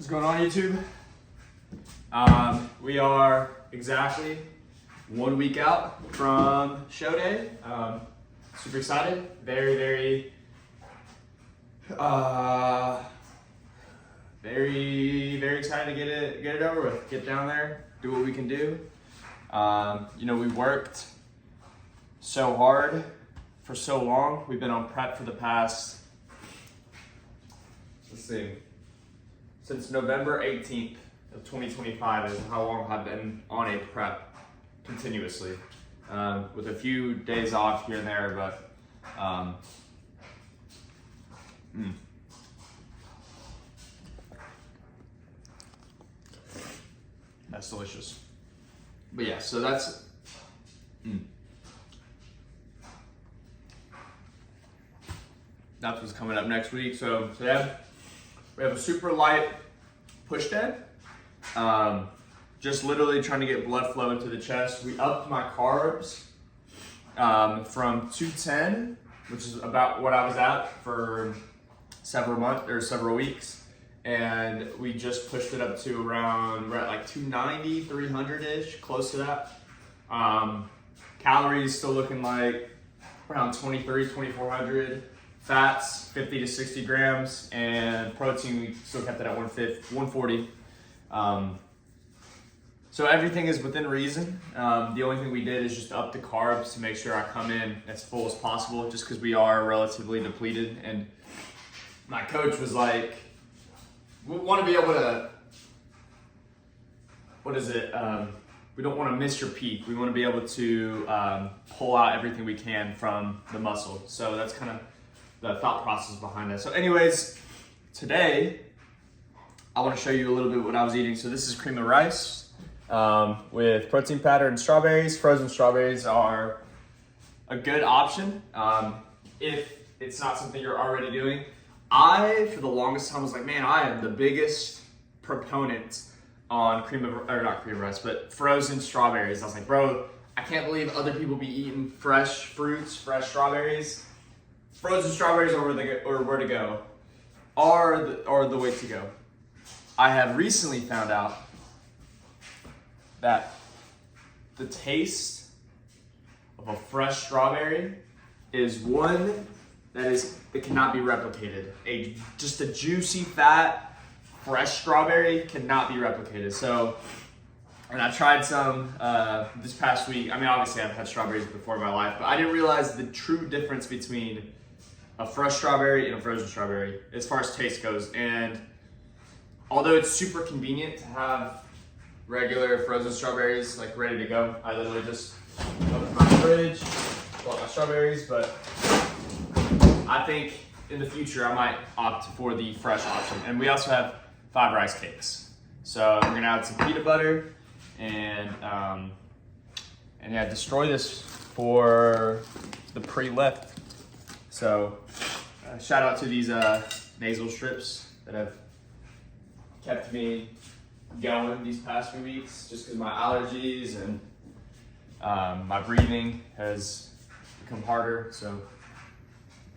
What's going on, YouTube? We are exactly 1 week out from show day. Super excited. Very excited to get it over with. Get down there, do what we can do. You know, we worked so hard for so long. We've been on prep for the past, let's see, since November 18th of 2025 is how long I've been on a prep continuously, with a few days off here and there, but that's delicious. But yeah, so that's that's what's coming up next week. So today we have a super light push day. Just literally trying to get blood flow into the chest. We upped my carbs from 210, which is about what I was at for several weeks, and we just pushed it up to around, we're at like 290, 300-ish, close to that. Calories still looking like around 2,400. Fats 50 to 60 grams, and protein we still kept it at 140. So everything is within reason. The only thing we did is just up the carbs to make sure I come in as full as possible, just because we are relatively depleted. And my coach was like, we want to be able to, we don't want to miss your peak. We want to be able to pull out everything we can from the muscle. So that's kind of the thought process behind that. So anyways, today I want to show you a little bit what I was eating. So this is cream of rice with protein powder and strawberries. Frozen strawberries are a good option if it's not something you're already doing. I, for the longest time, was like, man, I am the biggest proponent on frozen strawberries. I was like, bro, I can't believe other people be eating fresh fruits, fresh strawberries. Frozen strawberries are where to go, are the way to go. I have recently found out that the taste of a fresh strawberry is one that it cannot be replicated. Just a juicy, fat, fresh strawberry cannot be replicated. So, and I tried some this past week. I mean, obviously I've had strawberries before in my life, but I didn't realize the true difference between a fresh strawberry and a frozen strawberry as far as taste goes. And although it's super convenient to have regular frozen strawberries like ready to go, I literally just open my fridge, pull out my strawberries. But I think in the future I might opt for the fresh option. And we also have 5 rice cakes. So we're gonna add some peanut butter and yeah, destroy this for the pre-lift. So shout out to these nasal strips that have kept me going these past few weeks, just because my allergies and my breathing has become harder. So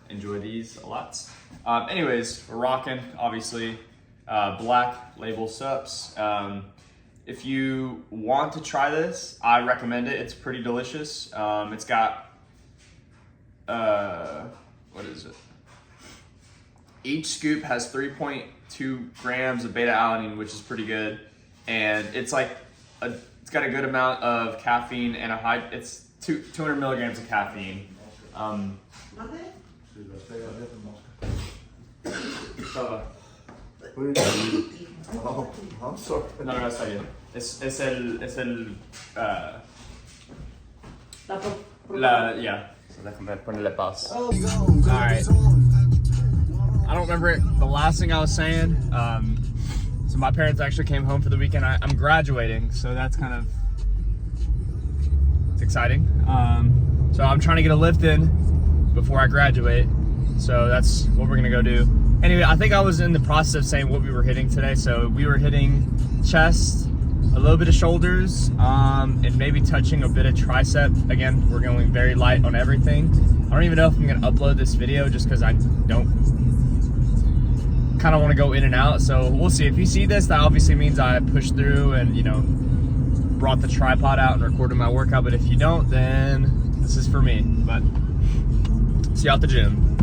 enjoy these a lot. Anyways, we're rocking, obviously, BlackLabel Supps. If you want to try this, I recommend it. It's pretty delicious. It's got what is it? Each scoop has 3.2 grams of beta alanine, which is pretty good, and it's got a good amount of caffeine and it's 200 milligrams of caffeine. I'm sorry. No, está bien. Es el yeah. So déjame ponerle pause. Alright. I don't remember the last thing I was saying. So my parents actually came home for the weekend. I'm graduating, so that's kind of, it's exciting. So I'm trying to get a lift in before I graduate. So that's what we're gonna go do. Anyway, I think I was in the process of saying what we were hitting today. So we were hitting chest, a little bit of shoulders, and maybe touching a bit of tricep. Again, we're going very light on everything. I don't even know if I'm gonna upload this video just because I don't kind of want to go in and out. So we'll see. If you see this, that obviously means I pushed through and, you know, brought the tripod out and recorded my workout. But if you don't, then this is for me. But see you out the gym.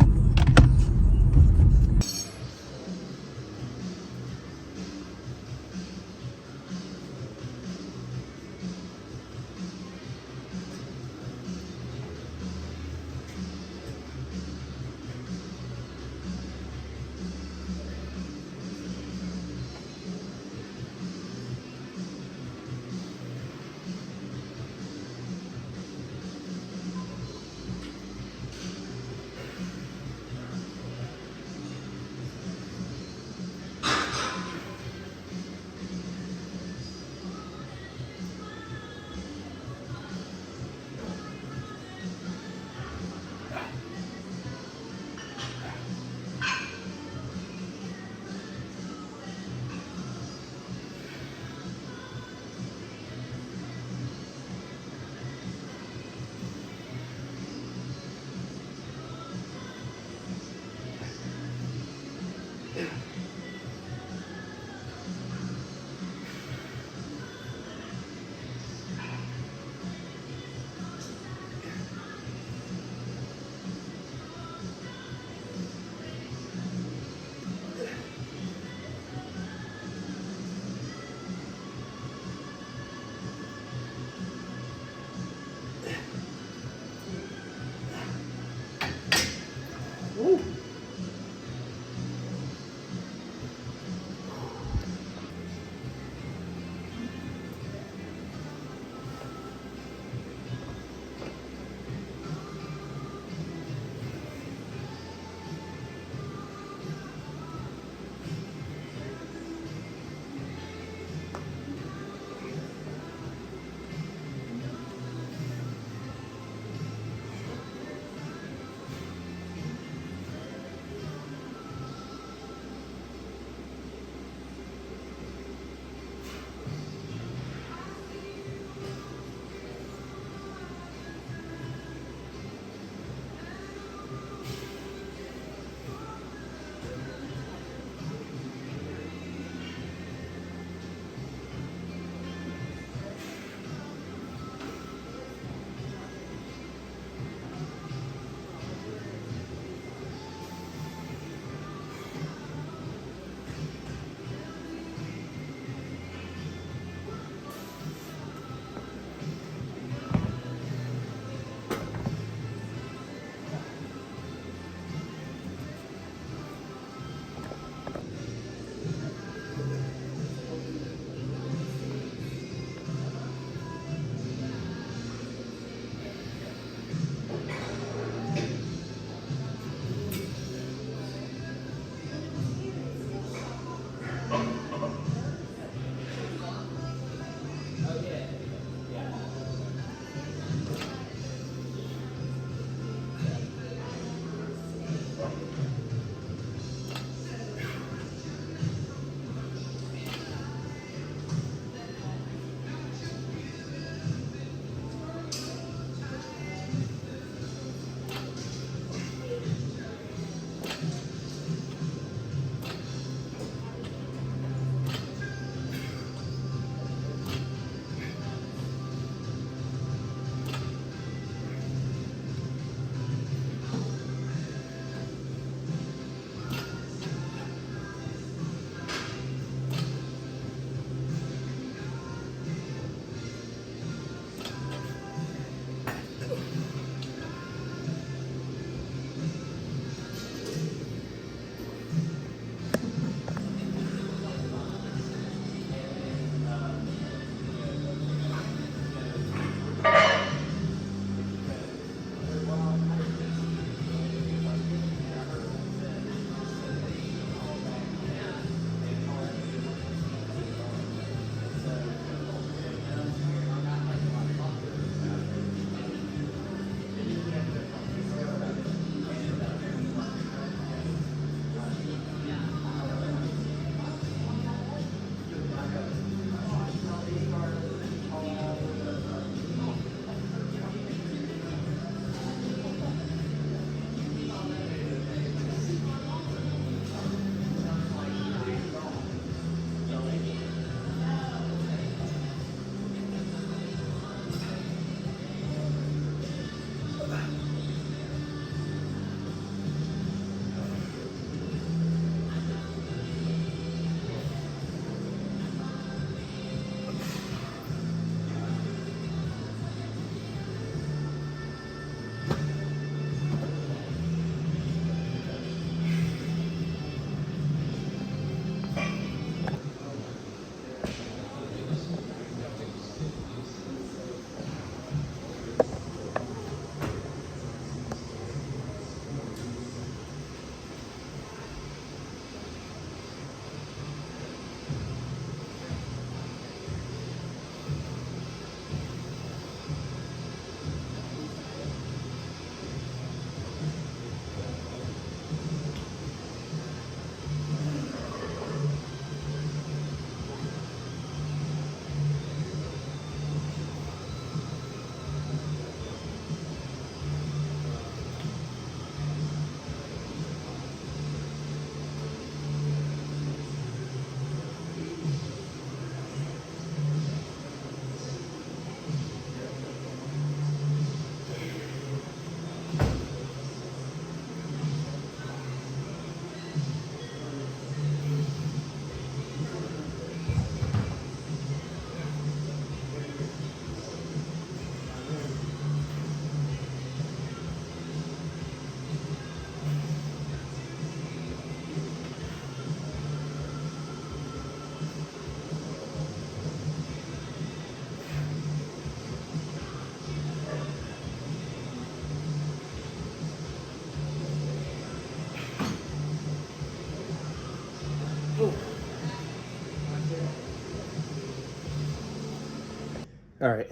All right.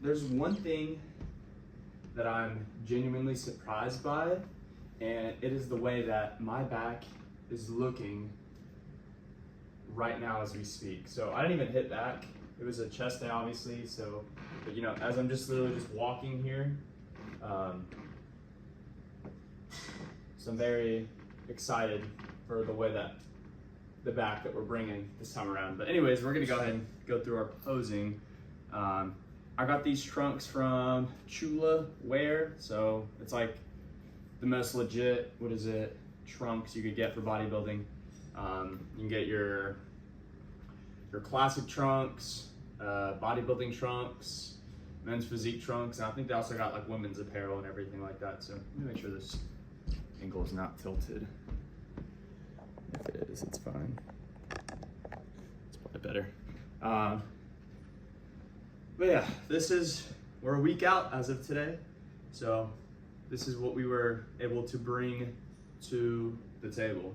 There's one thing that I'm genuinely surprised by, and it is the way that my back is looking right now as we speak. So I didn't even hit back. It was a chest day, obviously. So, but you know, as I'm just literally just walking here, so I'm very excited for the way that the back that we're bringing this time around. But anyways, we're gonna go ahead and go through our posing. I got these trunks from Chula Wear, so it's like the most legit, what is it, trunks you could get for bodybuilding. You can get your classic trunks, bodybuilding trunks, men's physique trunks, and I think they also got like women's apparel and everything like that. So let me make sure this angle is not tilted. If it is, it's fine. It's probably better. But yeah, we're a week out as of today. So this is what we were able to bring to the table.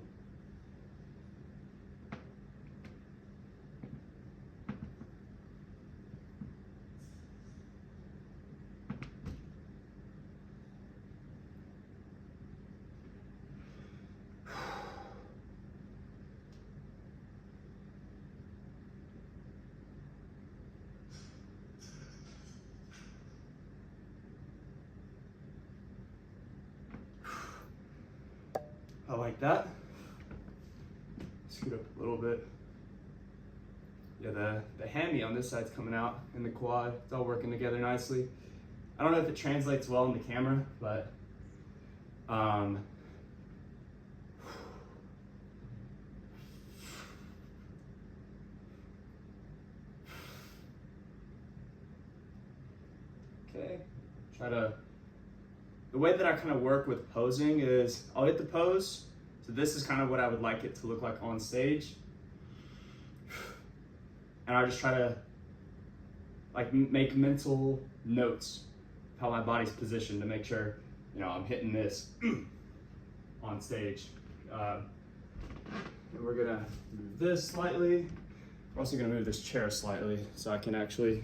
I like that. Scoot up a little bit. Yeah, the hammy on this side's coming out in the quad. It's all working together nicely. I don't know if it translates well in the camera, but okay. The way that I kind of work with posing is I'll hit the pose. So this is kind of what I would like it to look like on stage. And I just try to like make mental notes of how my body's positioned to make sure, you know, I'm hitting this on stage. And we're gonna move this slightly. We're also gonna move this chair slightly so I can actually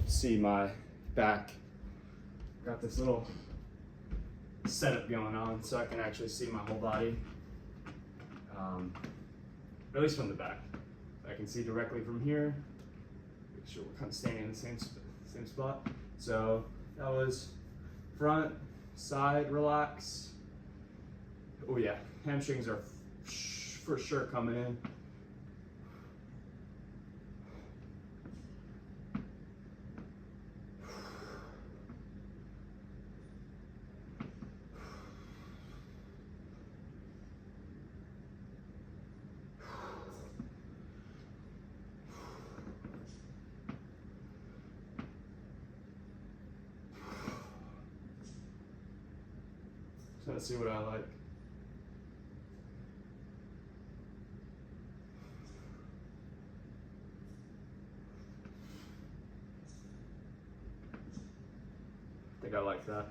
see my back. Got this little setup going on so I can actually see my whole body, at least from the back. I can see directly from here. Make sure we're kind of standing in the same spot. So that was front, side, relax. Oh yeah, hamstrings are for sure coming in. So let's see what I like. I think I like that.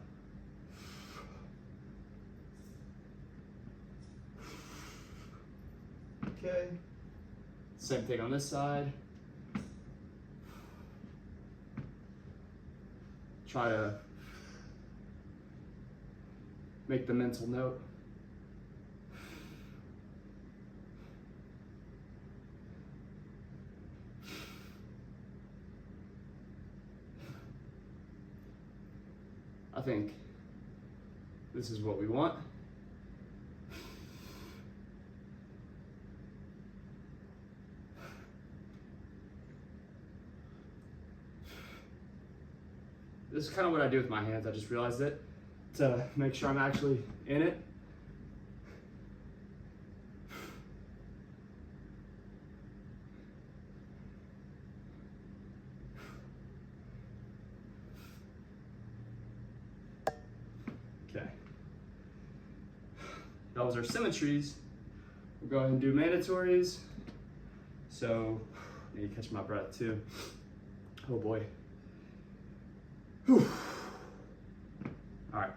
Okay. Same thing on this side. Try to make the mental note. I think this is what we want. This is kind of what I do with my hands. I just realized it to make sure I'm actually in it. Okay. That was our symmetries. We'll go ahead and do mandatories. So, I need to catch my breath too. Oh boy. Whew. All right.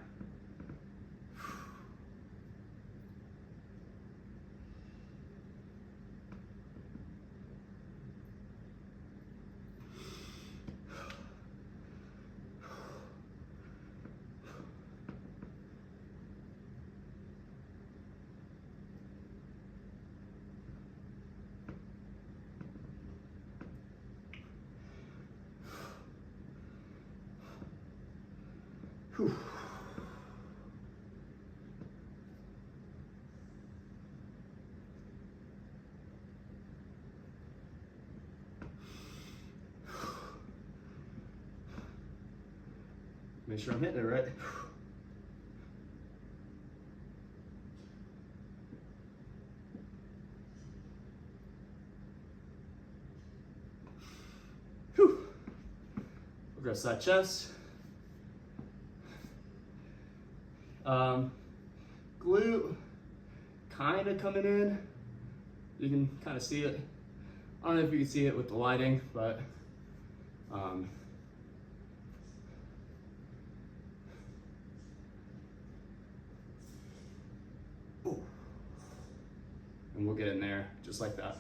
make sure I'm hitting it right. Whew. We'll go side chest. Glute kind of coming in. You can kind of see it. I don't know if you can see it with the lighting, but and we'll get in there just like that.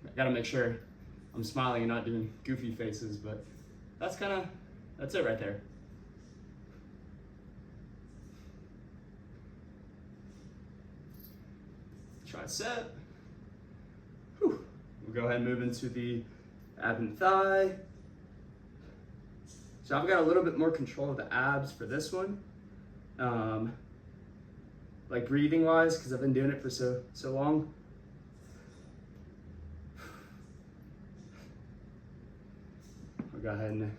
I gotta make sure I'm smiling and not doing goofy faces, but that's it right there. Tricep. Whew. We'll go ahead and move into the ab and thigh. So I've got a little bit more control of the abs for this one. Like breathing wise, because I've been doing it for so long. I'll go ahead and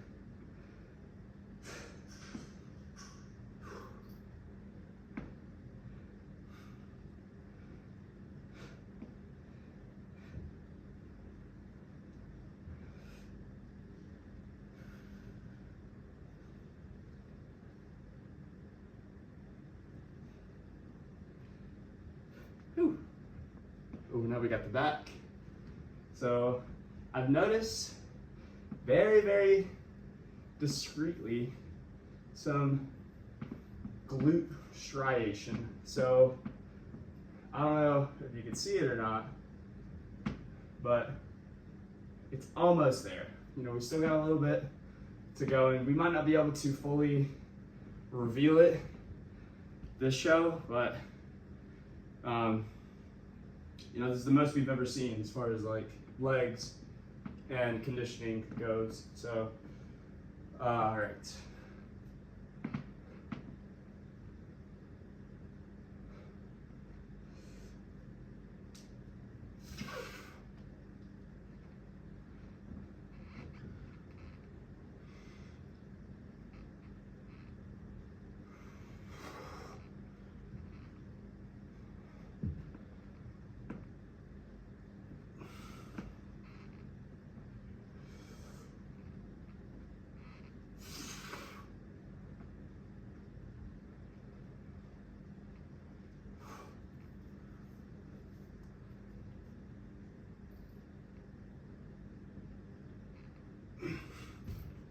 oh, now we got the back. So I've noticed very, very discreetly some glute striation. So I don't know if you can see it or not, but it's almost there. You know, we still got a little bit to go, and we might not be able to fully reveal it this show, but you know, this is the most we've ever seen as far as like legs and conditioning goes. So, all right.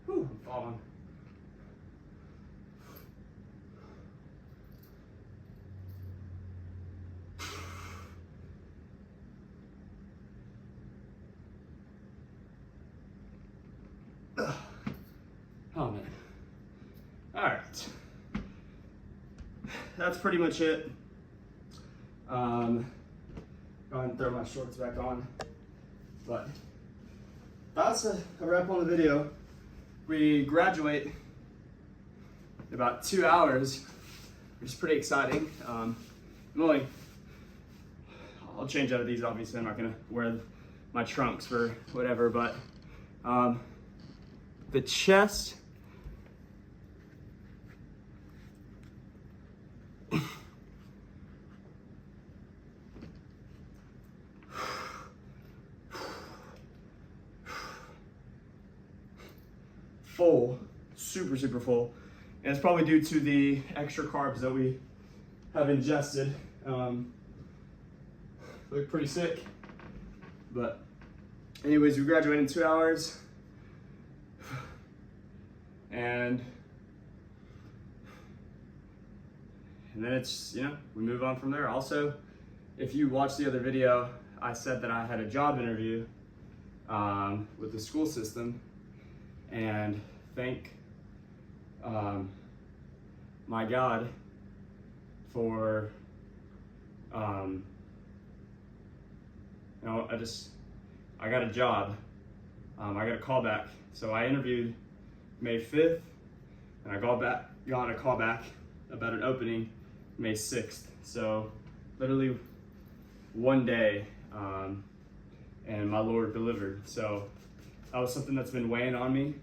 Whew, I'm falling. Oh man. All right. That's pretty much it. Go ahead and throw my shorts back on. But that's a wrap on the video. We graduate in about 2 hours, which is pretty exciting. I'll change out of these, obviously. I'm not gonna wear my trunks for whatever, but the chest, full, super full, and it's probably due to the extra carbs that we have ingested. Look pretty sick, but anyways, we graduate in 2 hours, and then it's, you know, we move on from there. Also, if you watch the other video, I said that I had a job interview with the school system, and thank my God for you know, I got a job. I got a call back. So I interviewed May 5th, and I got a call back about an opening May 6th. So literally one day, and my Lord delivered. So that was something that's been weighing on me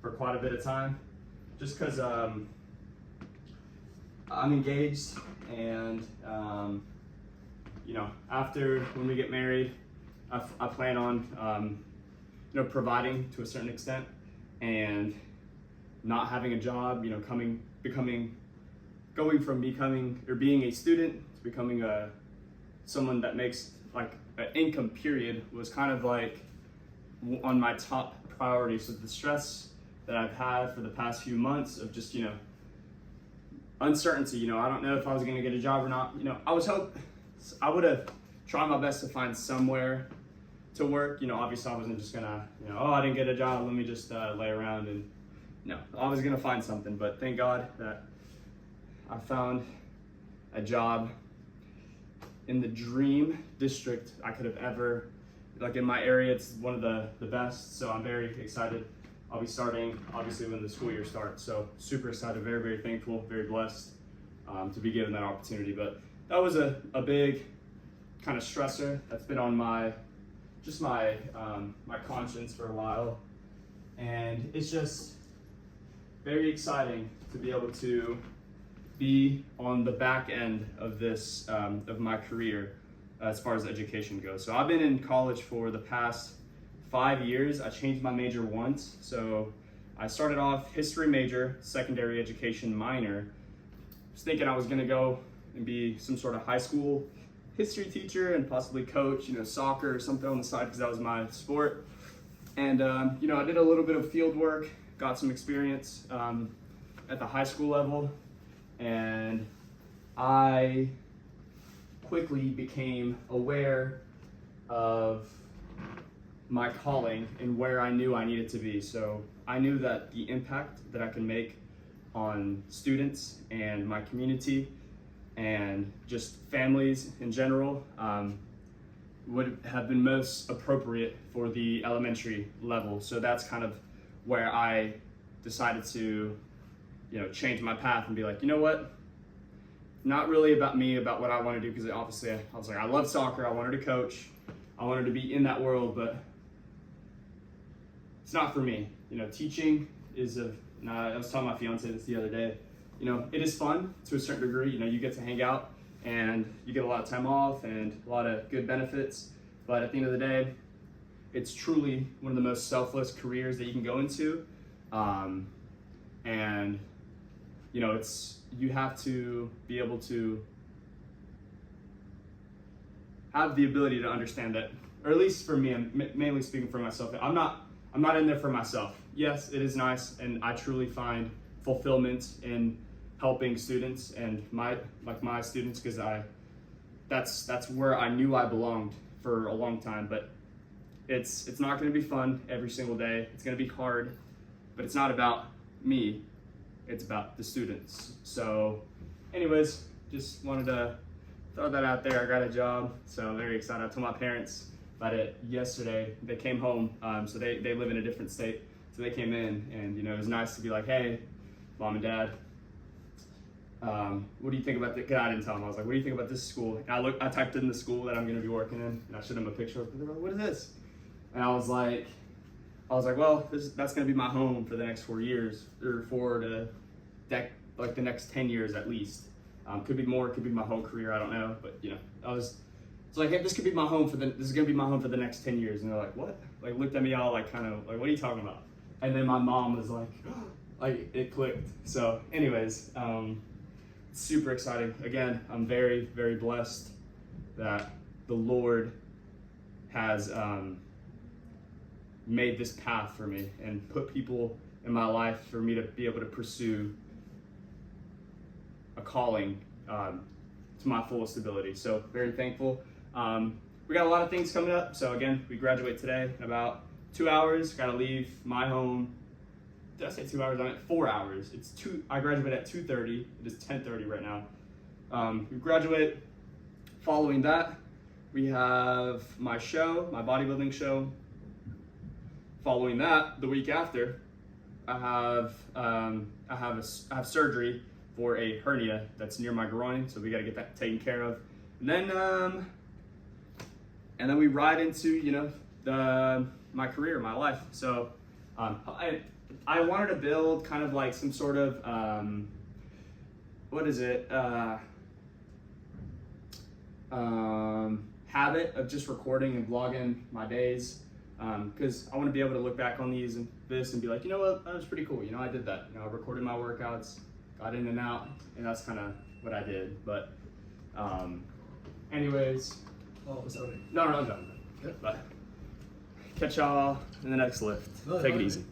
for quite a bit of time, just because I'm engaged, and after when we get married, I plan on providing to a certain extent, and not having a job, going from being a student to becoming someone that makes like an income period was kind of like on my top priorities. So the stress that I've had for the past few months of just, uncertainty, I don't know if I was going to get a job or not. I would have tried my best to find somewhere to work. Obviously I wasn't just gonna, I didn't get a job, let me just lay around, and I was gonna find something. But thank God that I found a job in the dream district I could have ever, like in my area. It's one of the best, so I'm very excited. I'll be starting obviously when the school year starts, so super excited, very, very thankful, very blessed to be given that opportunity. But that was a big kind of stressor that's been on my conscience for a while, and it's just very exciting to be able to be on the back end of this of my career as far as education goes. So I've been in college for the past 5 years. I changed my major once. So I started off history major, secondary education minor. I was thinking I was gonna go and be some sort of high school history teacher and possibly coach, soccer or something on the side, because that was my sport. And I did a little bit of field work, got some experience at the high school level, and I quickly became aware of my calling and where I knew I needed to be. So I knew that the impact that I can make on students and my community and just families in general would have been most appropriate for the elementary level. So that's kind of where I decided to, change my path and be like, what? Not really about me, about what I want to do, because obviously I was like, I love soccer, I wanted to coach, I wanted to be in that world, but it's not for me. Teaching is I was telling my fiance this the other day, it is fun to a certain degree. You get to hang out and you get a lot of time off and a lot of good benefits, but at the end of the day, it's truly one of the most selfless careers that you can go into. And you have to be able to have the ability to understand that, or at least for me, I'm mainly speaking for myself, I'm not in there for myself. Yes, it is nice, and I truly find fulfillment in helping students and my students, because that's where I knew I belonged for a long time. But it's not going to be fun every single day. It's going to be hard, but it's not about me. It's about the students. So anyways, just wanted to throw that out there. I got a job, so very excited. I told my parents about it yesterday. They came home, so they live in a different state. So they came in, and it was nice to be like, hey, Mom and Dad, what do you think about the, I didn't tell them. I was like, what do you think about this school? And I typed in the school that I'm gonna be working in, and I showed them a picture of it. They were like, what is this? And I was like, well, that's gonna be my home for the next 4 years, or the next 10 years at least. Could be more, could be my whole career, I don't know. But it's like, hey, this is gonna be my home for the next 10 years. And they're like, what? Like, looked at me all like, kind of like, what are you talking about? And then my mom was like, like it clicked. So anyways, super exciting. Again, I'm very, very blessed that the Lord has made this path for me and put people in my life for me to be able to pursue a calling to my fullest ability. So very thankful. We got a lot of things coming up. So again, we graduate today in about 2 hours. Got to leave my home. Did I say 2 hours? I meant 4 hours. I graduate at 2:30. It is 10:30 right now. We graduate. Following that, we have my show, my bodybuilding show. Following that, the week after, I have surgery for a hernia that's near my groin, so we got to get that taken care of. And then we ride into my career, my life. So I wanted to build kind of like some sort of habit of just recording and vlogging my days, because I want to be able to look back on this and be like, you know what, that was pretty cool. You know, I did that. You know, I recorded my workouts, got in and out, and that's kind of what I did. But anyways, sorry. no, I'm done. Good. But catch y'all in the next lift. Take it easy.